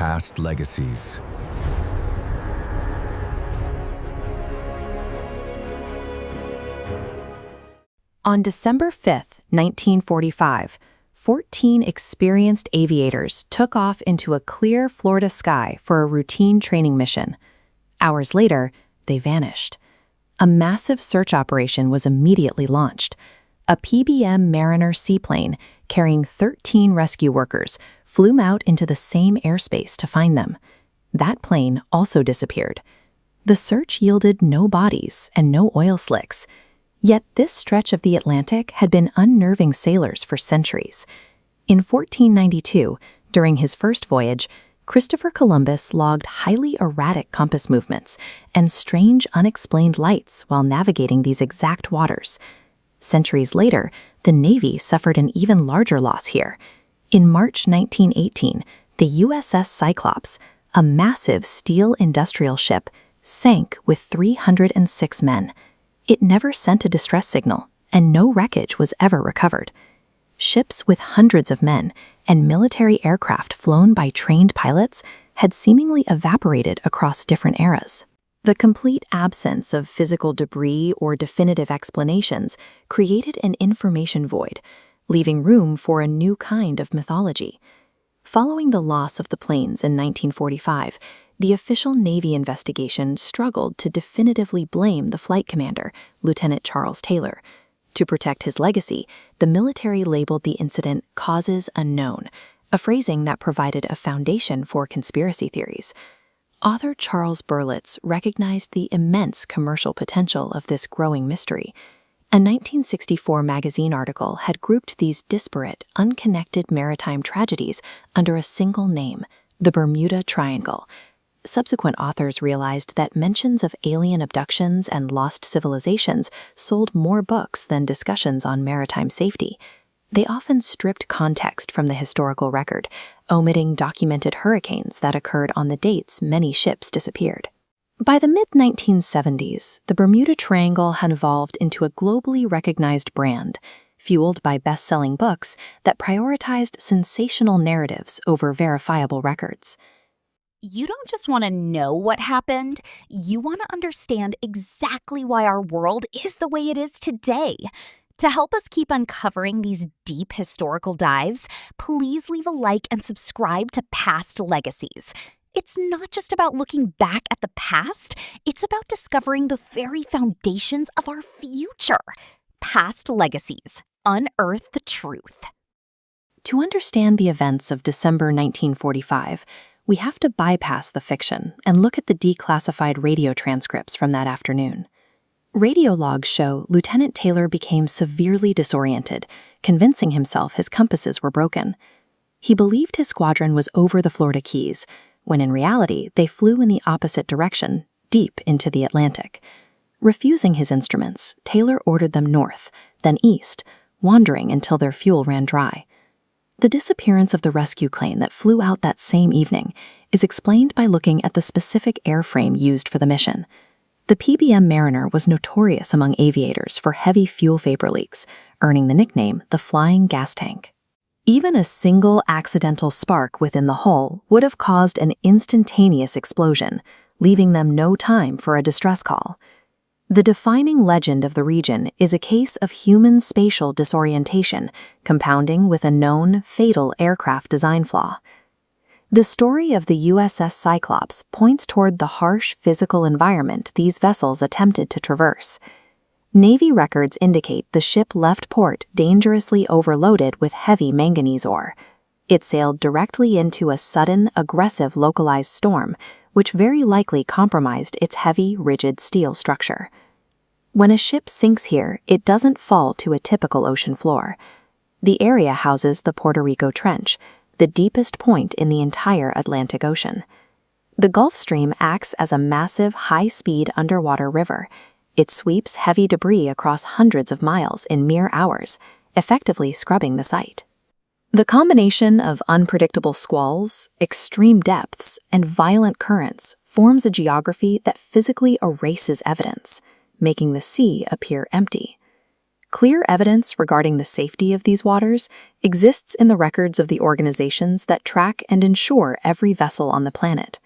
Past legacies. On December 5, 1945, 14 experienced aviators took off into a clear Florida sky for a routine training mission. Hours later, they vanished. A massive search operation was immediately launched. A PBM Mariner seaplane carrying 13 rescue workers flew out into the same airspace to find them. That plane also disappeared. The search yielded no bodies and no oil slicks. Yet this stretch of the Atlantic had been unnerving sailors for centuries. In 1492, during his first voyage, Christopher Columbus logged highly erratic compass movements and strange unexplained lights while navigating these exact waters. Centuries later, the Navy suffered an even larger loss here. In March 1918, the USS Cyclops, a massive steel industrial ship, sank with 306 men. It never sent a distress signal, and no wreckage was ever recovered. Ships with hundreds of men and military aircraft flown by trained pilots had seemingly evaporated across different eras. The complete absence of physical debris or definitive explanations created an information void, leaving room for a new kind of mythology. Following the loss of the planes in 1945, the official Navy investigation struggled to definitively blame the flight commander, Lieutenant Charles Taylor. To protect his legacy, the military labeled the incident causes unknown, a phrasing that provided a foundation for conspiracy theories. Author Charles Berlitz recognized the immense commercial potential of this growing mystery. A 1964 magazine article had grouped these disparate, unconnected maritime tragedies under a single name, the Bermuda Triangle. Subsequent authors realized that mentions of alien abductions and lost civilizations sold more books than discussions on maritime safety. They often stripped context from the historical record, omitting documented hurricanes that occurred on the dates many ships disappeared. By the mid-1970s, the Bermuda Triangle had evolved into a globally recognized brand, fueled by best-selling books that prioritized sensational narratives over verifiable records. You don't just want to know what happened, you want to understand exactly why our world is the way it is today. To help us keep uncovering these deep historical dives, please leave a like and subscribe to Past Legacies. It's not just about looking back at the past, it's about discovering the very foundations of our future. Past Legacies. Unearth the truth. To understand the events of December 1945, we have to bypass the fiction and look at the declassified radio transcripts from that afternoon. Radio logs show Lieutenant Taylor became severely disoriented, convincing himself his compasses were broken. He believed his squadron was over the Florida Keys, when in reality they flew in the opposite direction, deep into the Atlantic. Refusing his instruments, Taylor ordered them north, then east, wandering until their fuel ran dry. The disappearance of the rescue plane that flew out that same evening is explained by looking at the specific airframe used for the mission. The PBM Mariner was notorious among aviators for heavy fuel vapor leaks, earning the nickname the Flying Gas Tank. Even a single accidental spark within the hull would have caused an instantaneous explosion, leaving them no time for a distress call. The defining legend of the region is a case of human spatial disorientation, compounding with a known, fatal aircraft design flaw. The story of the USS Cyclops points toward the harsh physical environment these vessels attempted to traverse. Navy records indicate the ship left port dangerously overloaded with heavy manganese ore. It sailed directly into a sudden, aggressive localized storm, which very likely compromised its heavy, rigid steel structure. When a ship sinks here, it doesn't fall to a typical ocean floor. The area houses the Puerto Rico Trench, the deepest point in the entire Atlantic Ocean. The Gulf Stream acts as a massive, high-speed underwater river. It sweeps heavy debris across hundreds of miles in mere hours, effectively scrubbing the site. The combination of unpredictable squalls, extreme depths, and violent currents forms a geography that physically erases evidence, making the sea appear empty. Clear evidence regarding the safety of these waters exists in the records of the organizations that track and insure every vessel on the planet.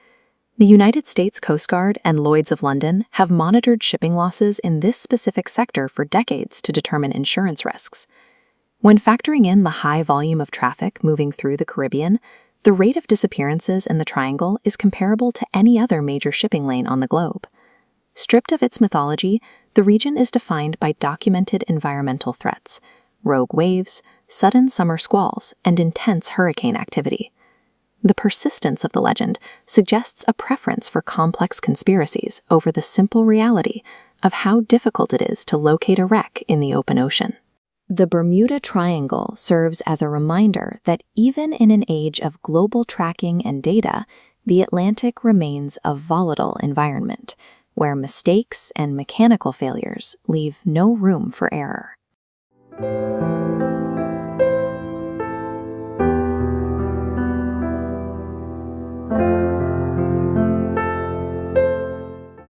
The United States Coast Guard and Lloyd's of London have monitored shipping losses in this specific sector for decades to determine insurance risks. When factoring in the high volume of traffic moving through the Caribbean, the rate of disappearances in the Triangle is comparable to any other major shipping lane on the globe. Stripped of its mythology, the region is defined by documented environmental threats, rogue waves, sudden summer squalls, and intense hurricane activity. The persistence of the legend suggests a preference for complex conspiracies over the simple reality of how difficult it is to locate a wreck in the open ocean. The Bermuda Triangle serves as a reminder that even in an age of global tracking and data, the Atlantic remains a volatile environment, where mistakes and mechanical failures leave no room for error.